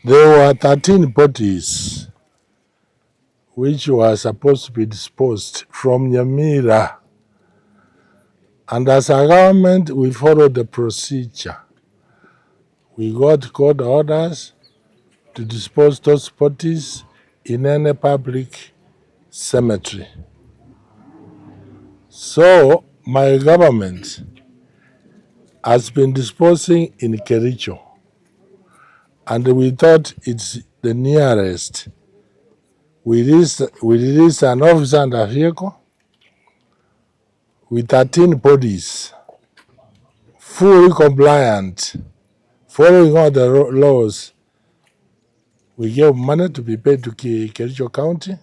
There were 13 bodies which were supposed to be disposed from Nyamira. And as a government, we followed the procedure. We got court orders to dispose those bodies in any public cemetery. So my government has been disposing in Kericho, and we thought it's the nearest. We released an officer and a vehicle with 13 bodies, fully compliant, following all the laws. We gave money to be paid to Kericho County,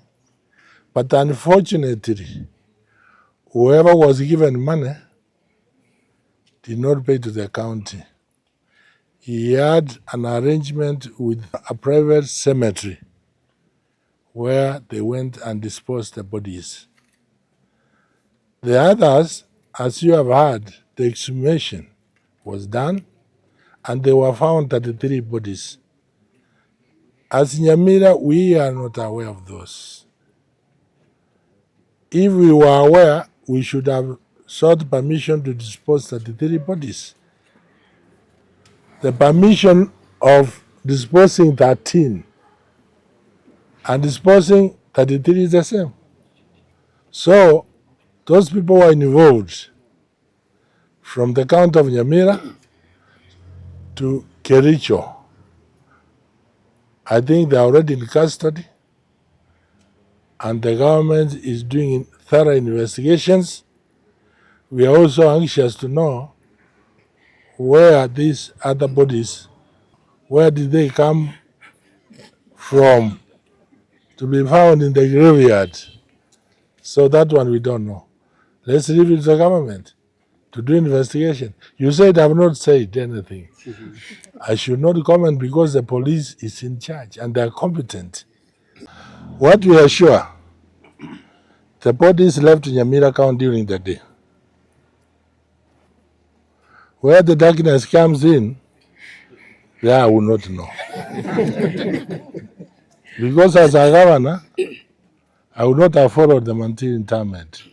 but unfortunately, whoever was given money did not pay to the county. He had an arrangement with a private cemetery where they went and disposed the bodies. The others, as you have heard, the exhumation was done and there were found 33 bodies. As Nyamira, we are not aware of those. If we were aware, we should have sought permission to dispose 33 bodies. The permission of disposing 13 and disposing 33 is the same. So those people were involved from the county of Nyamira to Kericho. I think they are already in custody, and the government is doing thorough investigations. We are also anxious to know where these other bodies, where did they come from to be found in the graveyard? So that one we don't know. Let's leave it to the government to do investigation. You said I have not said anything. I should not comment because the police is in charge and they are competent. What we are sure, the bodies left in Nyamira County during the day. Where the darkness comes in, there I will not know. Because as a governor, I would not have followed them until interment.